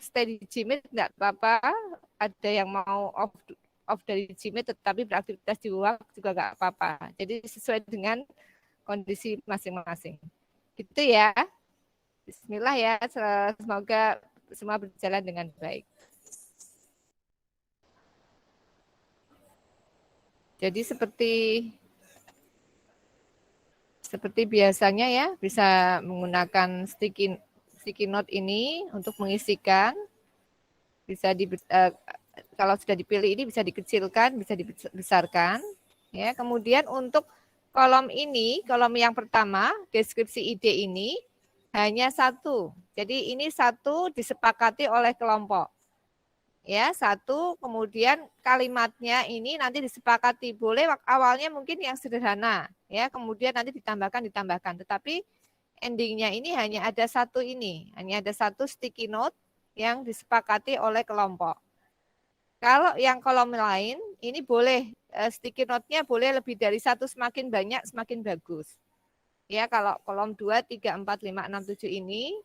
stay di Gmeet nggak apa-apa, ada yang mau off dari Gmeet tetapi beraktivitas di luar juga nggak apa-apa. Jadi sesuai dengan kondisi masing-masing. Gitu ya. Bismillah ya, semoga semua berjalan dengan baik. Jadi seperti biasanya ya, bisa menggunakan sticky note ini untuk mengisikan. Bisa kalau sudah dipilih ini bisa dikecilkan, bisa dibesarkan. Ya, kemudian untuk kolom ini, kolom yang pertama, deskripsi ide ini hanya satu. Jadi ini satu disepakati oleh kelompok. Ya, satu, kemudian kalimatnya ini nanti disepakati. Boleh awalnya mungkin yang sederhana, ya, kemudian nanti ditambahkan. Tetapi endingnya ini hanya ada satu ini, hanya ada satu sticky note yang disepakati oleh kelompok. Kalau yang kolom lain, ini boleh sticky note-nya boleh lebih dari satu, semakin banyak semakin bagus. Ya, kalau kolom 2, 3, 4, 5, 6, 7 ini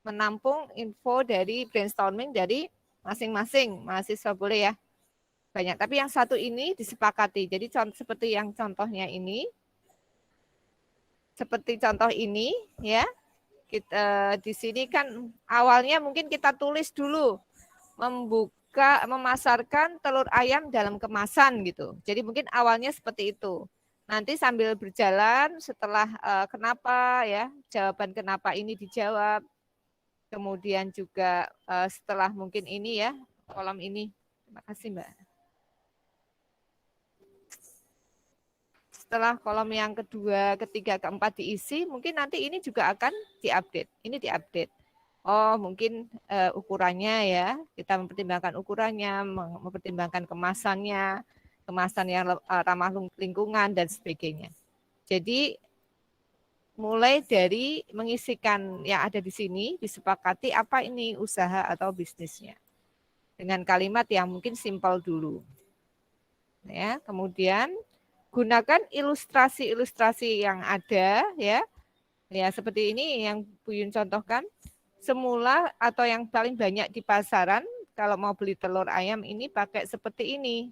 menampung info dari brainstorming dari masing-masing mahasiswa boleh ya. Banyak, tapi yang satu ini disepakati. Jadi seperti yang contohnya ini. Seperti contoh ini ya. Kita di sini kan awalnya mungkin kita tulis dulu memasarkan telur ayam dalam kemasan gitu. Jadi mungkin awalnya seperti itu. Nanti sambil berjalan setelah kenapa ya, jawaban kenapa ini dijawab. Kemudian juga setelah mungkin ini ya, kolom ini. Terima kasih Mbak. Setelah kolom yang kedua, ketiga, keempat diisi, mungkin nanti ini juga akan diupdate. Ini diupdate. Oh, mungkin ukurannya ya, kita mempertimbangkan ukurannya, mempertimbangkan kemasannya, kemasan yang ramah lingkungan dan sebagainya. Jadi mulai dari mengisikan yang ada di sini, disepakati apa ini usaha atau bisnisnya. Dengan kalimat yang mungkin simpel dulu. Ya, kemudian gunakan ilustrasi-ilustrasi yang ada ya. Ya, seperti ini yang Bu Yun contohkan. Semula atau yang paling banyak di pasaran kalau mau beli telur ayam ini pakai seperti ini.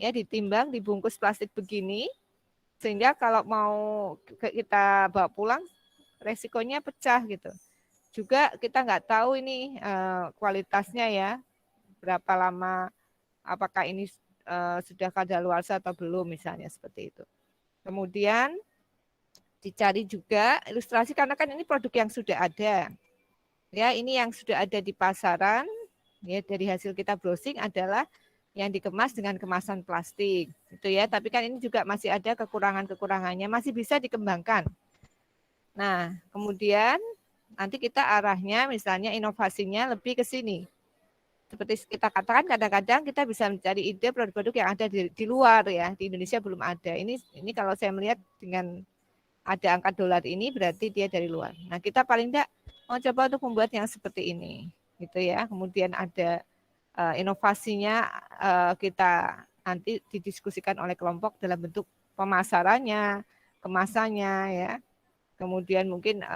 Ya, ditimbang, dibungkus plastik begini sehingga kalau mau kita bawa pulang resikonya pecah gitu. Juga kita nggak tahu ini kualitasnya ya, berapa lama, apakah ini sudah kadaluarsa atau belum misalnya seperti itu. Kemudian dicari juga ilustrasi karena kan ini produk yang sudah ada. Ya, ini yang sudah ada di pasaran. Ya, dari hasil kita browsing adalah yang dikemas dengan kemasan plastik. Itu ya, tapi kan ini juga masih ada kekurangan-kekurangannya, masih bisa dikembangkan. Nah, kemudian nanti kita arahnya misalnya inovasinya lebih ke sini. Seperti kita katakan kadang-kadang kita bisa mencari ide produk-produk yang ada di luar ya, di Indonesia belum ada. Ini kalau saya melihat dengan ada angka dolar ini berarti dia dari luar. Nah, kita paling tidak mau coba untuk membuat yang seperti ini, gitu ya. Kemudian ada inovasinya kita nanti didiskusikan oleh kelompok dalam bentuk pemasarannya, kemasannya ya. Kemudian mungkin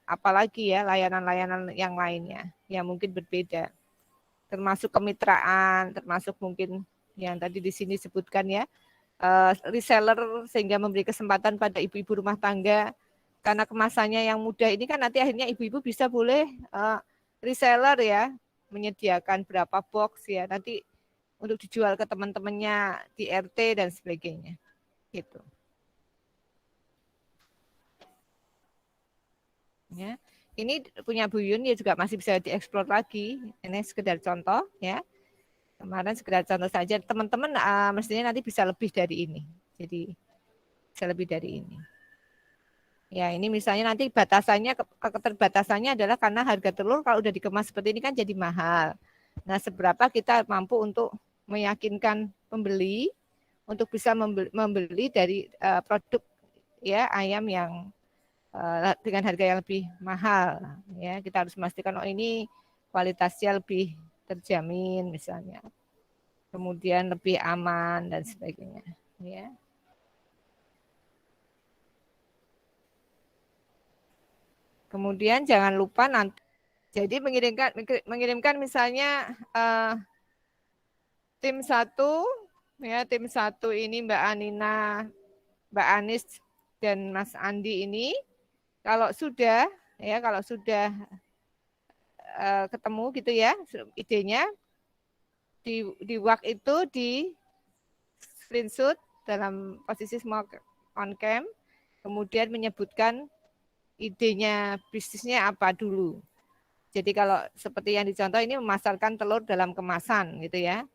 apalagi ya layanan-layanan yang lainnya yang mungkin berbeda. Termasuk kemitraan, termasuk mungkin yang tadi di sini sebutkan ya, reseller sehingga memberi kesempatan pada ibu-ibu rumah tangga karena kemasannya yang mudah ini kan nanti akhirnya ibu-ibu bisa boleh reseller ya menyediakan berapa box ya nanti untuk dijual ke teman-temannya di RT dan sebagainya gitu ya. Ini punya Bu Yun ya juga masih bisa dieksplor lagi, ini sekedar contoh ya. Kemarin sekedar contoh saja, teman-teman mestinya nanti bisa lebih dari ini. Jadi bisa lebih dari ini. Ya, ini misalnya nanti batasannya, keterbatasannya adalah karena harga telur kalau udah dikemas seperti ini kan jadi mahal. Nah, seberapa kita mampu untuk meyakinkan pembeli untuk bisa membeli dari produk ya ayam yang dengan harga yang lebih mahal. Ya, kita harus memastikan oh ini kualitasnya lebih terjamin misalnya. Kemudian lebih aman dan sebagainya. Ya. Kemudian jangan lupa nanti Jadi mengirimkan misalnya tim 1 ya, tim 1 ini Mbak Anina, Mbak Anis dan Mas Andi ini kalau sudah ketemu gitu ya idenya di WAC itu di screenshot dalam posisi small on cam, kemudian menyebutkan idenya bisnisnya apa dulu. Jadi kalau seperti yang dicontoh ini memasarkan telur dalam kemasan gitu ya.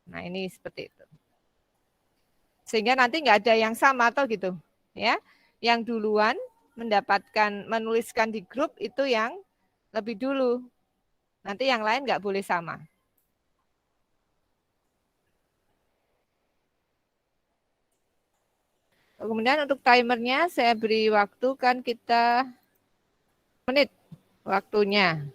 Nah ini seperti itu. Sehingga nanti nggak ada yang sama atau gitu ya. Yang duluan menuliskan di grup itu yang lebih dulu. Nanti yang lain nggak boleh sama. Kemudian untuk timernya saya beri waktu kan kita menit waktunya.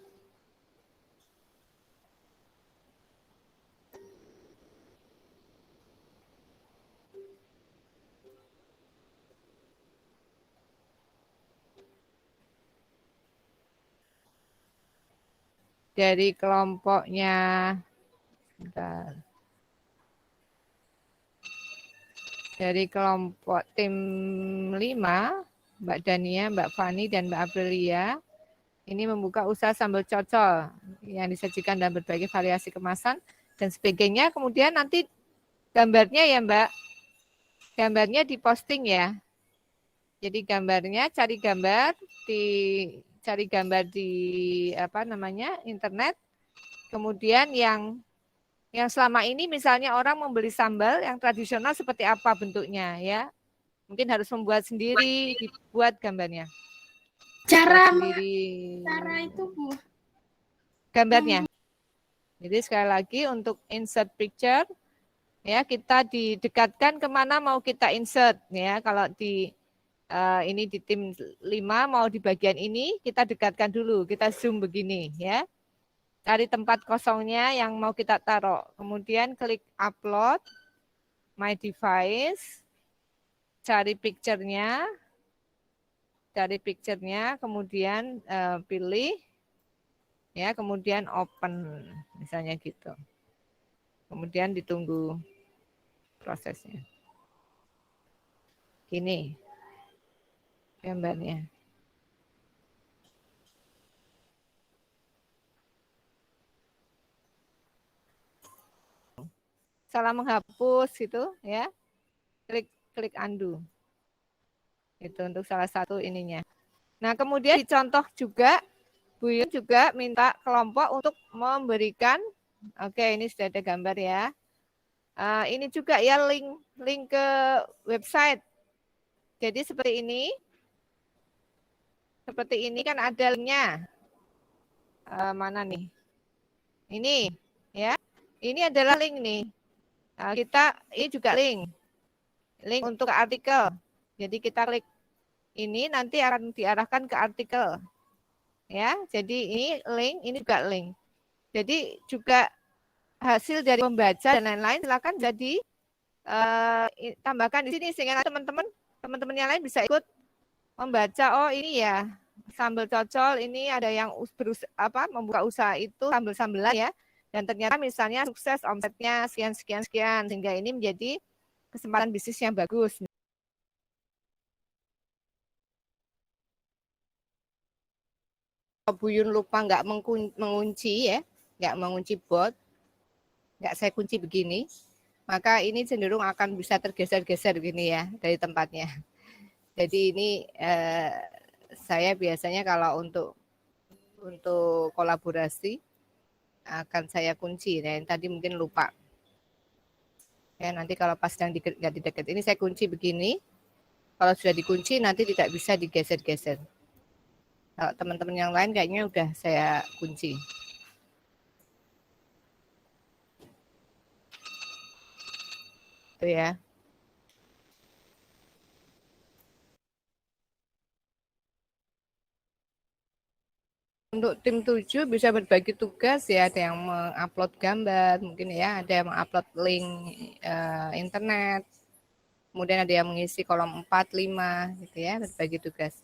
Dari kelompoknya, bentar. Dari kelompok tim 5, Mbak Dania, Mbak Fani, dan Mbak Aprilia, ini membuka usaha sambal cocol yang disajikan dalam berbagai variasi kemasan dan sebagainya. Kemudian nanti gambarnya ya Mbak, gambarnya diposting ya. Jadi gambarnya cari gambar di apa namanya internet. Kemudian yang selama ini misalnya orang membeli sambal yang tradisional seperti apa bentuknya ya. Mungkin harus membuat sendiri, dibuat gambarnya. Cara itu Bu. Gambarnya. Jadi sekali lagi untuk insert picture ya kita didekatkan kemana mau kita insert ya. Kalau ini di tim 5 mau di bagian ini kita dekatkan dulu, kita zoom begini ya. Cari tempat kosongnya yang mau kita taruh. Kemudian klik upload my device. Cari picture-nya. Kemudian pilih ya, kemudian open misalnya gitu. Kemudian ditunggu prosesnya. Gini gambarnya. Salah menghapus gitu ya. Klik undo. Itu untuk salah satu ininya. Nah, kemudian dicontoh juga Bu Yun juga minta kelompok untuk memberikan, oke ini sudah ada gambar ya. Ini juga ya link ke website. Jadi seperti ini. Seperti ini kan ada linknya. Mana nih? Ini ya. Ini adalah link nih. Ini juga link untuk artikel. Jadi kita klik ini nanti akan diarahkan ke artikel. Ya, jadi ini link, ini juga link. Jadi juga hasil dari membaca dan lain-lain silakan jadi tambahkan di sini sehingga teman-teman yang lain bisa ikut membaca. Oh ini ya sambal cocol, ini ada yang membuka usaha itu sambal-sambalan ya. Dan ternyata misalnya sukses omsetnya sekian sehingga ini menjadi kesempatan bisnis yang bagus. Bu Yun lupa nggak mengunci ya, nggak mengunci bot, nggak saya kunci begini, maka ini cenderung akan bisa tergeser-geser gini ya dari tempatnya. Jadi ini saya biasanya kalau untuk kolaborasi akan saya kunci. Nah, yang tadi mungkin lupa. Ya, nanti kalau pas sedang nggak di dekat ini saya kunci begini. Kalau sudah dikunci nanti tidak bisa digeser-geser. Kalau teman-teman yang lain kayaknya udah saya kunci. Itu ya. Untuk tim 7 bisa berbagi tugas ya, ada yang mengupload gambar, mungkin ya, ada yang mengupload link internet, kemudian ada yang mengisi kolom 4, 5 gitu ya, berbagi tugas.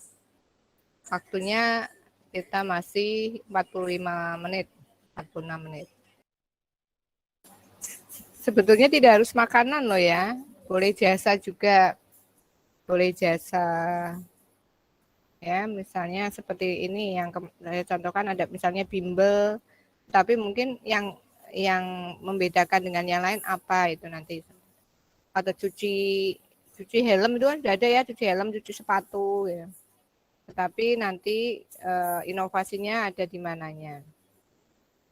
Waktunya kita masih 45 menit, 46 menit. Sebetulnya tidak harus makanan loh ya, boleh jasa juga, boleh jasa. Ya, misalnya seperti ini yang saya contohkan ada misalnya bimbel, tapi mungkin yang membedakan dengan yang lain apa itu nanti. Atau cuci helm itu kan sudah ada ya, cuci helm, cuci sepatu ya. Tetapi nanti inovasinya ada di mananya.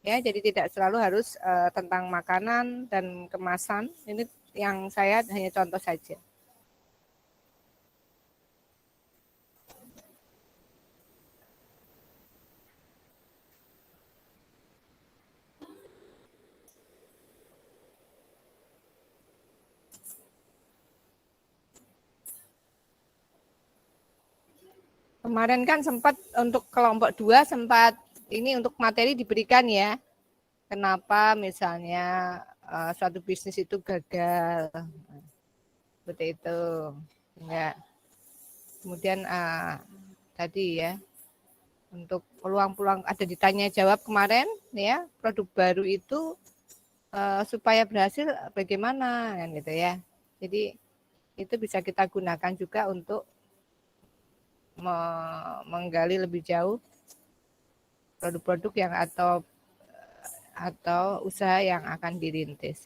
Ya, jadi tidak selalu harus tentang makanan dan kemasan. Ini yang saya hanya contoh saja. Kemarin kan sempat untuk kelompok 2 sempat ini untuk materi diberikan ya. Kenapa misalnya suatu bisnis itu gagal. Seperti itu. Ya. Kemudian tadi ya untuk peluang-peluang ada ditanya jawab kemarin ya, produk baru itu supaya berhasil bagaimana kan gitu ya. Jadi itu bisa kita gunakan juga untuk menggali lebih jauh produk-produk yang atau usaha yang akan dirintis.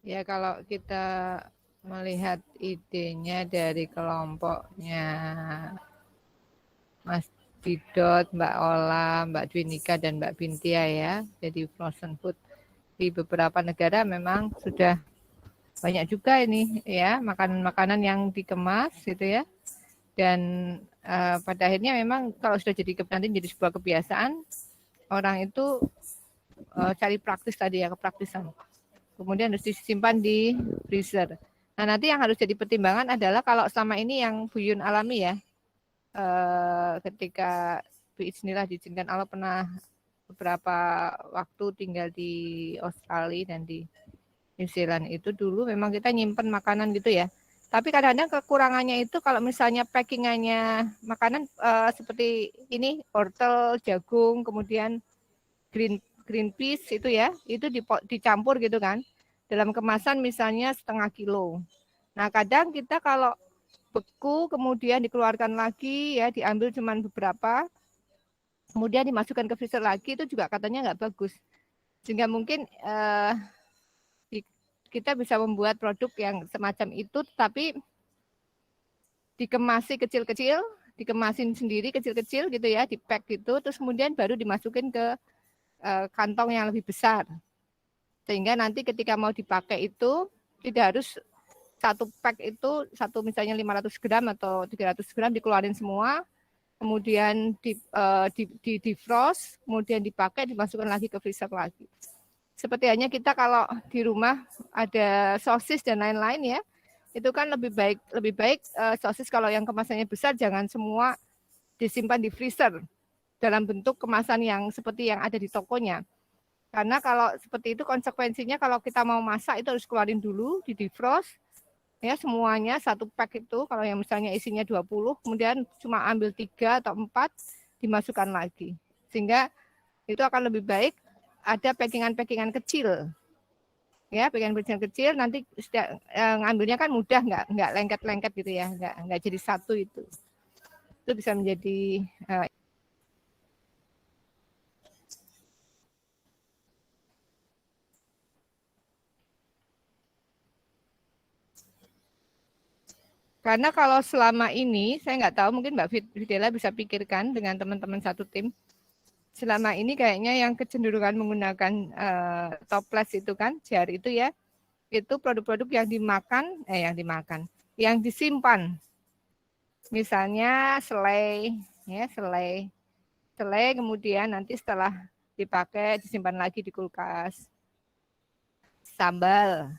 Ya kalau kita melihat idenya dari kelompoknya Mas Didot, Mbak Ola, Mbak Dwinika, dan Mbak Bintia ya. Jadi frozen food di beberapa negara memang sudah banyak juga ini ya makanan-makanan yang dikemas gitu ya. Dan pada akhirnya memang kalau sudah nanti jadi sebuah kebiasaan, orang itu cari praktis tadi ya, kepraktisan. Kemudian harus disimpan di freezer. Nah nanti yang harus jadi pertimbangan adalah kalau selama ini yang buyun alami ya, ketika bismillah diizinkan Allah pernah beberapa waktu tinggal di Australia dan di New Zealand itu dulu memang kita nyimpen makanan gitu ya. Tapi kadang-kadang kekurangannya itu kalau misalnya packingannya makanan seperti ini wortel, jagung, kemudian green peas itu ya, itu dicampur gitu kan. Dalam kemasan misalnya setengah kilo. Nah kadang kita kalau beku kemudian dikeluarkan lagi ya diambil cuma beberapa kemudian dimasukkan ke freezer lagi itu juga katanya nggak bagus sehingga mungkin kita bisa membuat produk yang semacam itu tapi dikemasi kecil-kecil dikemasin sendiri kecil-kecil gitu ya di pack gitu terus kemudian baru dimasukin ke kantong yang lebih besar sehingga nanti ketika mau dipakai itu tidak harus satu pack itu satu misalnya 500 gram atau 300 gram dikeluarin semua kemudian di defrost kemudian dipakai dimasukkan lagi ke freezer lagi seperti hanya kita kalau di rumah ada sosis dan lain-lain ya itu kan lebih baik sosis kalau yang kemasannya besar jangan semua disimpan di freezer dalam bentuk kemasan yang seperti yang ada di tokonya karena kalau seperti itu konsekuensinya kalau kita mau masak itu harus keluarin dulu di defrost ya semuanya satu pack itu kalau yang misalnya isinya 20 kemudian cuma ambil 3 atau 4 dimasukkan lagi sehingga itu akan lebih baik ada packingan-packingan kecil ya packingan kecil nanti ngambilnya kan mudah nggak lengket-lengket gitu ya nggak jadi satu itu bisa menjadi karena kalau selama ini saya nggak tahu mungkin Mbak Fidela bisa pikirkan dengan teman-teman satu tim selama ini kayaknya yang kecenderungan menggunakan toples itu kan jar itu ya itu produk-produk yang yang disimpan misalnya selai ya selai kemudian nanti setelah dipakai disimpan lagi di kulkas sambal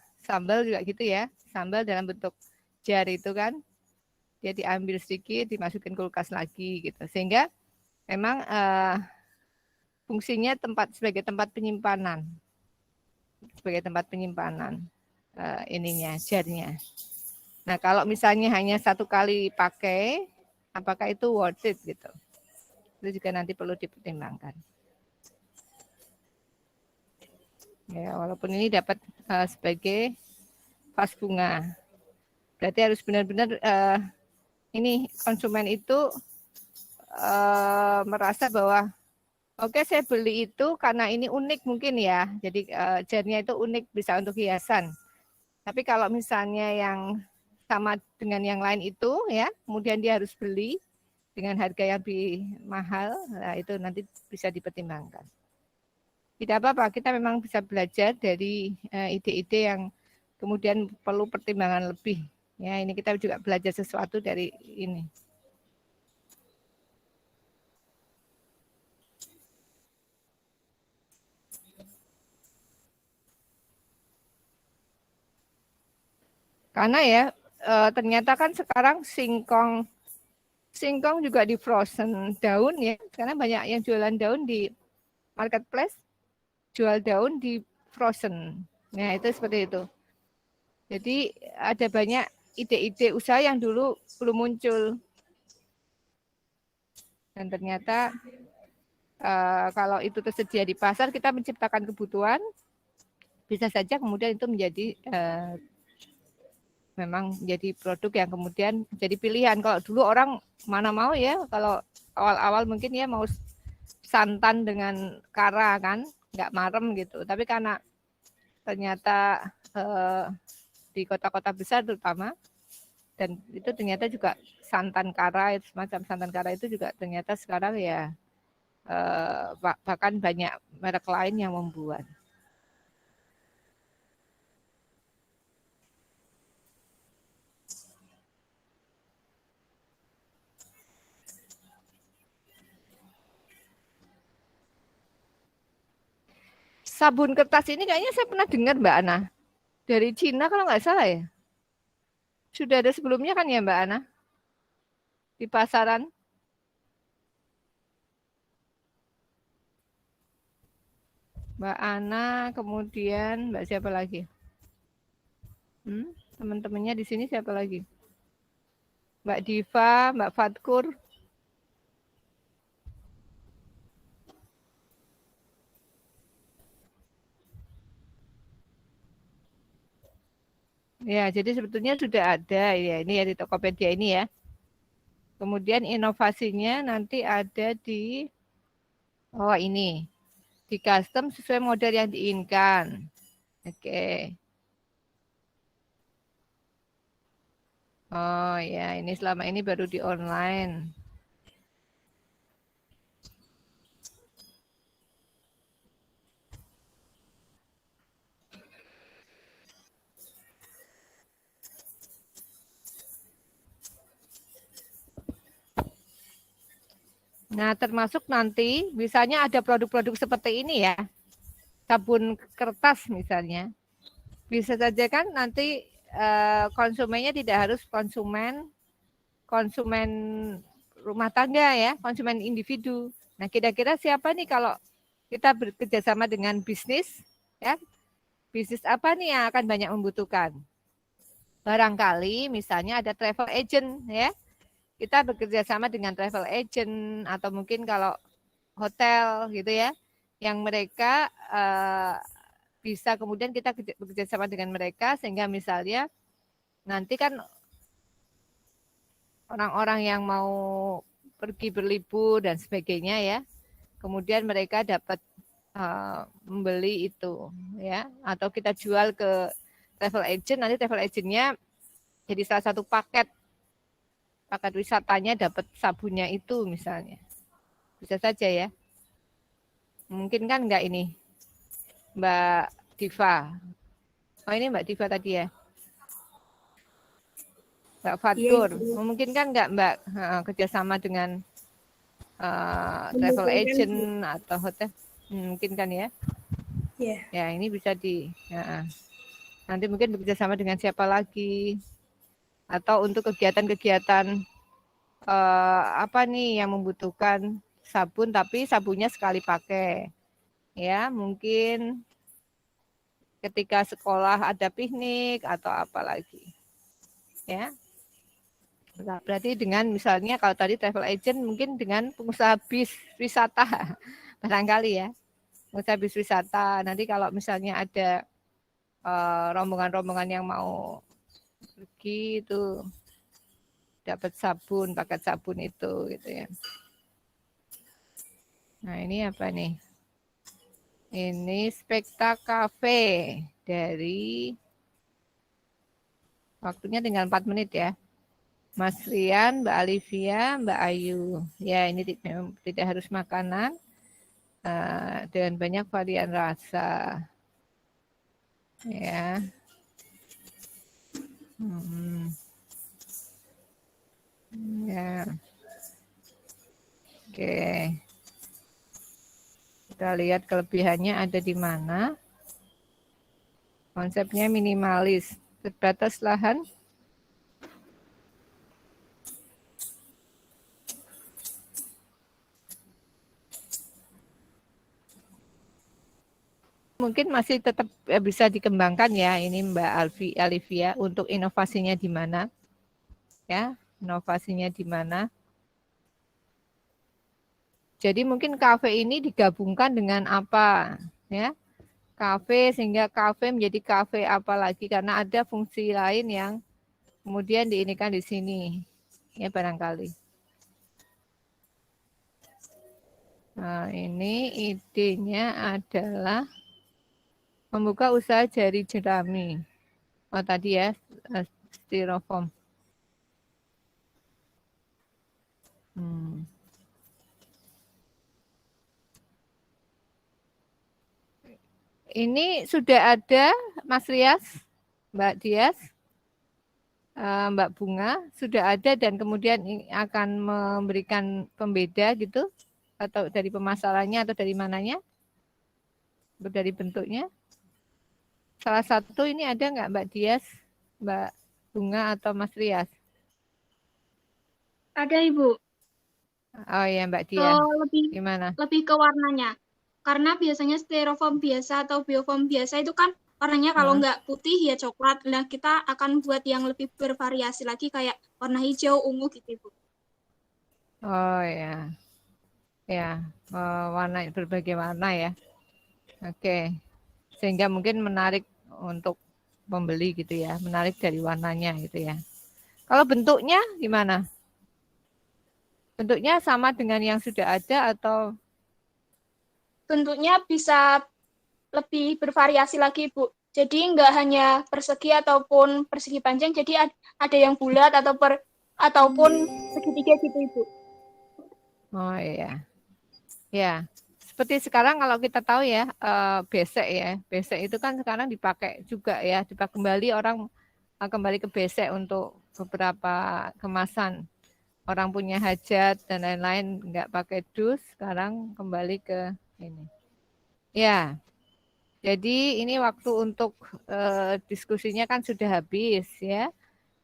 juga gitu ya, sambal dalam bentuk jar itu kan, dia diambil sedikit, dimasukin kulkas lagi gitu, sehingga memang fungsinya sebagai tempat penyimpanan, ininya jarnya. Nah kalau misalnya hanya satu kali pakai, apakah itu worth it gitu? Itu juga nanti perlu dipertimbangkan. Ya, walaupun ini dapat sebagai vas bunga, berarti harus benar-benar ini konsumen itu merasa bahwa oke, saya beli itu karena ini unik mungkin ya, jadi jarnya itu unik, bisa untuk hiasan. Tapi kalau misalnya yang sama dengan yang lain itu ya, kemudian dia harus beli dengan harga yang lebih mahal, nah itu nanti bisa dipertimbangkan. Tidak apa-apa, kita memang bisa belajar dari ide-ide yang kemudian perlu pertimbangan lebih. Ya, ini kita juga belajar sesuatu dari ini. Karena ya ternyata kan sekarang singkong juga di frozen daun ya, karena banyak yang jualan daun di marketplace, jual daun di frozen. Nah itu seperti itu. Jadi ada banyak ide-ide usaha yang dulu belum muncul. Dan ternyata kalau itu tersedia di pasar, kita menciptakan kebutuhan, bisa saja kemudian itu menjadi memang menjadi produk yang kemudian jadi pilihan. Kalau dulu orang mana mau ya, kalau awal-awal mungkin ya mau santan dengan kara kan, nggak marem gitu. Tapi karena ternyata di kota-kota besar terutama, dan itu ternyata juga santan kara, semacam santan kara itu juga ternyata sekarang ya bahkan banyak merek lain yang membuat. Sabun kertas ini kayaknya saya pernah dengar Mbak Ana. Dari Cina kalau nggak salah ya. Sudah ada sebelumnya kan ya Mbak Ana? Di pasaran. Mbak Ana, kemudian Mbak siapa lagi? Teman-temannya di sini siapa lagi? Mbak Diva, Mbak Fatkur. Ya, jadi sebetulnya sudah ada ya ini ya di Tokopedia ini ya. Kemudian inovasinya nanti ada di ini di custom sesuai model yang diinginkan. Oke. Oh ya, ini selama ini baru di online. Nah, termasuk nanti misalnya ada produk-produk seperti ini ya, sabun kertas misalnya, bisa saja kan nanti konsumennya tidak harus konsumen rumah tangga ya, konsumen individu. Nah, kira-kira siapa nih kalau kita bekerja sama dengan bisnis, ya, bisnis apa nih yang akan banyak membutuhkan? Barangkali misalnya ada travel agent ya, kita bekerja sama dengan travel agent atau mungkin kalau hotel gitu ya, yang mereka bisa kemudian kita bekerja sama dengan mereka sehingga misalnya nanti kan orang-orang yang mau pergi berlibur dan sebagainya ya, kemudian mereka dapat membeli itu ya, atau kita jual ke travel agent, nanti travel agentnya jadi salah satu paket wisatanya dapat sabunnya itu misalnya, bisa saja ya. Mungkin kan enggak ini Mbak Diva. Oh ini Mbak Diva tadi ya. Mbak Fatur, memungkinkan nggak Mbak kerjasama dengan travel agent atau hotel? Mungkin kan ya? Yeah. Ya ini bisa di. Nanti mungkin bekerja sama dengan siapa lagi. Atau untuk kegiatan-kegiatan apa nih yang membutuhkan sabun tapi sabunnya sekali pakai. Ya, mungkin ketika sekolah ada piknik atau apa lagi. Ya. Nah, berarti dengan misalnya kalau tadi travel agent mungkin dengan pengusaha bis wisata barangkali ya. Pengusaha bis wisata. Nanti kalau misalnya ada rombongan-rombongan yang mau pergi itu dapat sabun, paket sabun itu gitu ya. Nah, ini apa nih? Ini Spekta Cafe dari waktunya tinggal 4 menit ya. Mas Rian, Mbak Alivia, Mbak Ayu. Ya, ini tidak harus makanan dengan banyak varian rasa. Ya. Ya. Oke. Kita lihat kelebihannya ada di mana. Konsepnya minimalis, terbatas lahan. Mungkin masih tetap bisa dikembangkan ya ini Mbak Alivia untuk inovasinya di mana? Ya, inovasinya di mana? Jadi mungkin kafe ini digabungkan dengan apa? Ya, kafe sehingga kafe menjadi kafe apa lagi karena ada fungsi lain yang kemudian diinikan di sini. Ya barangkali. Nah, ini idenya adalah membuka usaha jari jerami. Oh tadi ya, styrofoam. Ini sudah ada Mas Rias, Mbak Dias, Mbak Bunga, sudah ada dan kemudian akan memberikan pembeda gitu? Atau dari pemasarannya atau dari mananya? Dari bentuknya? Salah satu ini ada nggak Mbak Dias, Mbak Bunga atau Mas Rias? Ada Ibu. Oh ya Mbak Dian, lebih gimana? lebih ke warnanya. Karena biasanya styrofoam biasa atau biofoam biasa itu kan warnanya kalau nggak putih ya coklat. Nah, kita akan buat yang lebih bervariasi lagi kayak warna hijau, ungu gitu, Ibu. Oh ya, ya warna berbagai warna ya. Oke, sehingga mungkin menarik untuk pembeli gitu ya, menarik dari warnanya gitu ya. Kalau bentuknya gimana? Bentuknya sama dengan yang sudah ada atau? Bentuknya bisa lebih bervariasi lagi, Bu. Jadi nggak hanya persegi ataupun persegi panjang, jadi ada yang bulat ataupun segitiga gitu, Ibu. Oh iya, ya. Seperti sekarang kalau kita tahu ya, besek ya, besek itu kan sekarang dipakai juga ya, dipakai kembali orang kembali ke besek untuk beberapa kemasan. Orang punya hajat dan lain-lain nggak pakai dus, sekarang kembali ke ini. Ya, jadi ini waktu untuk diskusinya kan sudah habis ya.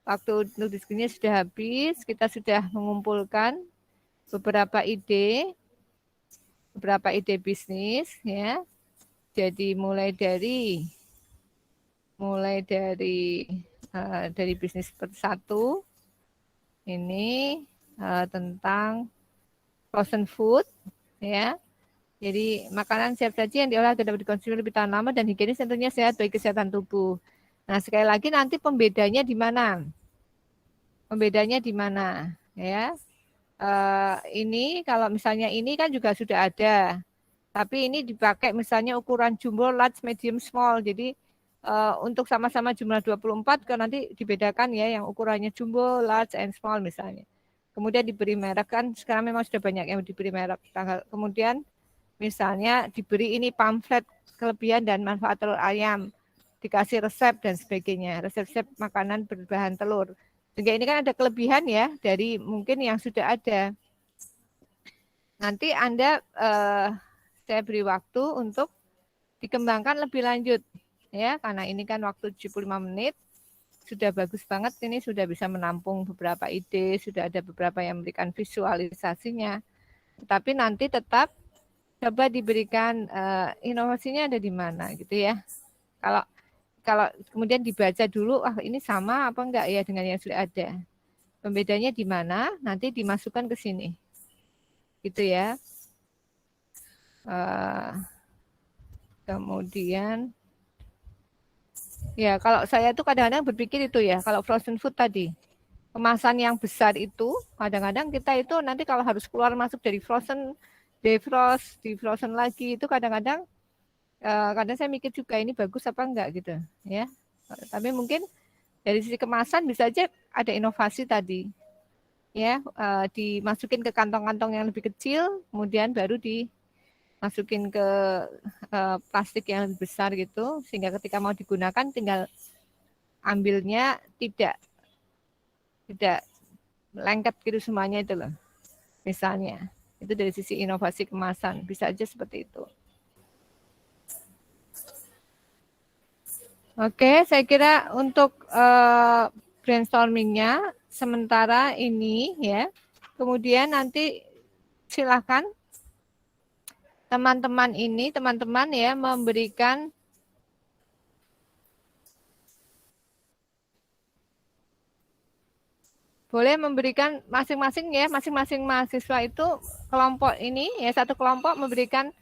Waktu untuk diskusinya sudah habis, kita sudah mengumpulkan beberapa ide bisnis ya. Jadi mulai dari bisnis satu ini tentang frozen food ya. Jadi makanan siap saji yang diolah agar dapat dikonsumsi lebih tahan lama dan higienis tentunya sehat bagi kesehatan tubuh. Nah sekali lagi nanti pembedanya di mana? Pembedanya di mana? Ya. Ini kalau misalnya ini kan juga sudah ada, tapi ini dipakai misalnya ukuran jumbo, large, medium, small. Jadi untuk sama-sama jumlah 24 kan nanti dibedakan ya yang ukurannya jumbo, large, and small misalnya. Kemudian diberi merek kan sekarang memang sudah banyak yang diberi merek. Kemudian misalnya diberi ini pamflet kelebihan dan manfaat telur ayam, dikasih resep dan sebagainya, resep-resep makanan berbahan telur. Sehingga ini kan ada kelebihan ya dari mungkin yang sudah ada. Nanti Anda saya beri waktu untuk dikembangkan lebih lanjut. ya, karena ini kan waktu 75 menit. Sudah bagus banget, ini sudah bisa menampung beberapa ide, sudah ada beberapa yang memberikan visualisasinya. Tetapi nanti tetap coba diberikan inovasinya ada di mana gitu ya. Kalau kemudian dibaca dulu, ini sama apa enggak ya dengan yang sudah ada. Pembedanya di mana, nanti dimasukkan ke sini. Gitu ya. Kemudian ya, kalau saya tuh kadang-kadang berpikir itu ya, kalau frozen food tadi, kemasan yang besar itu, kadang-kadang kita itu nanti kalau harus keluar masuk dari frozen, defrost, di frozen lagi, itu kadang-kadang, kadang saya mikir juga ini bagus apa enggak gitu, ya. Tapi mungkin dari sisi kemasan bisa aja ada inovasi tadi, ya, dimasukin ke kantong-kantong yang lebih kecil, kemudian baru dimasukin ke plastik yang lebih besar gitu, sehingga ketika mau digunakan tinggal ambilnya tidak lengket gitu semuanya itu loh. Misalnya, itu dari sisi inovasi kemasan, bisa aja seperti itu. Oke, saya kira untuk brainstormingnya sementara ini ya, kemudian nanti silakan teman-teman ya memberikan boleh memberikan masing-masing ya, masing-masing mahasiswa itu kelompok ini ya, satu kelompok memberikan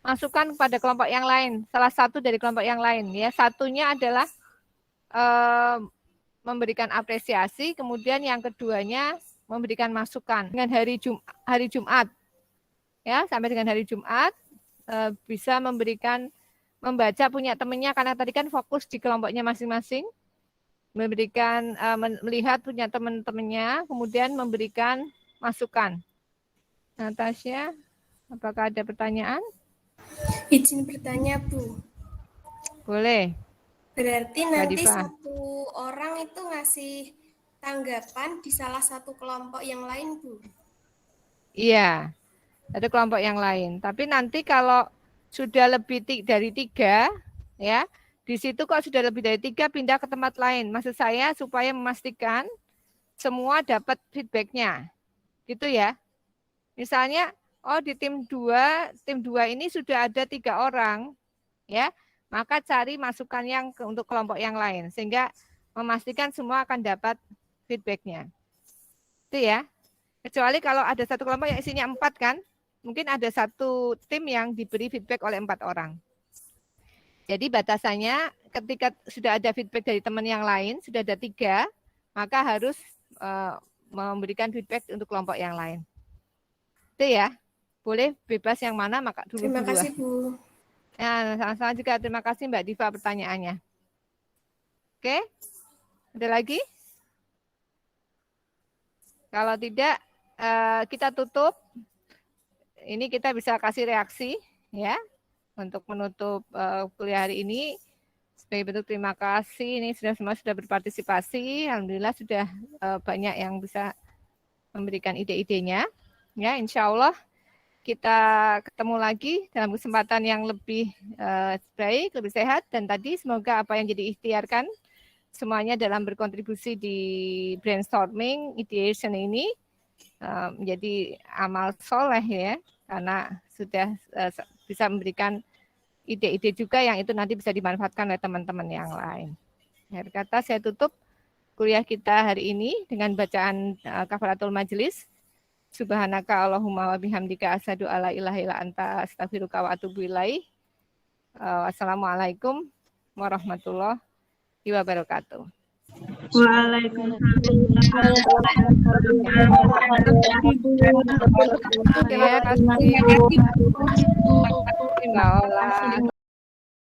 masukan kepada kelompok yang lain, salah satu dari kelompok yang lain ya. Satunya adalah memberikan apresiasi, kemudian yang keduanya memberikan masukan dengan hari Jumat. Ya, sampai dengan hari Jumat bisa membaca punya temannya, karena tadi kan fokus di kelompoknya masing-masing, memberikan melihat punya teman-temannya, kemudian memberikan masukan. Natasha, apakah ada pertanyaan? Izin bertanya, Bu. Boleh. Berarti nanti satu orang itu ngasih tanggapan di salah satu kelompok yang lain, Bu? Iya, ada kelompok yang lain. Tapi nanti kalau sudah lebih dari 3, ya, di situ kok sudah lebih dari 3 pindah ke tempat lain. Maksud saya supaya memastikan semua dapat feedback-nya. Gitu ya. Misalnya, di tim 2 ini sudah ada 3 orang, ya, maka cari masukan yang untuk kelompok yang lain, sehingga memastikan semua akan dapat feedback-nya. Itu ya. Kecuali kalau ada satu kelompok yang isinya 4 kan, mungkin ada satu tim yang diberi feedback oleh 4 orang. Jadi batasannya ketika sudah ada feedback dari teman yang lain, sudah ada 3, maka harus memberikan feedback untuk kelompok yang lain. Itu ya. Boleh bebas yang mana, maka dulu. Terima kasih, Bu. Ya, sama-sama juga. Terima kasih Mbak Diva pertanyaannya. Oke, ada lagi? Kalau tidak, kita tutup. Ini kita bisa kasih reaksi ya untuk menutup kuliah hari ini. Sebagai bentuk terima kasih, ini semua sudah berpartisipasi. Alhamdulillah sudah banyak yang bisa memberikan ide-idenya. Ya, insya Allah kita ketemu lagi dalam kesempatan yang lebih baik, lebih sehat. Dan tadi semoga apa yang jadi ikhtiarkan semuanya dalam berkontribusi di brainstorming, ideation ini menjadi amal soleh ya. Karena sudah bisa memberikan ide-ide juga yang itu nanti bisa dimanfaatkan oleh teman-teman yang lain. Akhir kata saya tutup kuliah kita hari ini dengan bacaan kafaratul majelis. Subhanaka Allahumma wa bihamdika asyhadu alla ilaha illa anta astaghfiruka wa atubu ilaik. Wassalamualaikum warahmatullahi wabarakatuh. Waalaikumsalam. Terima kasih.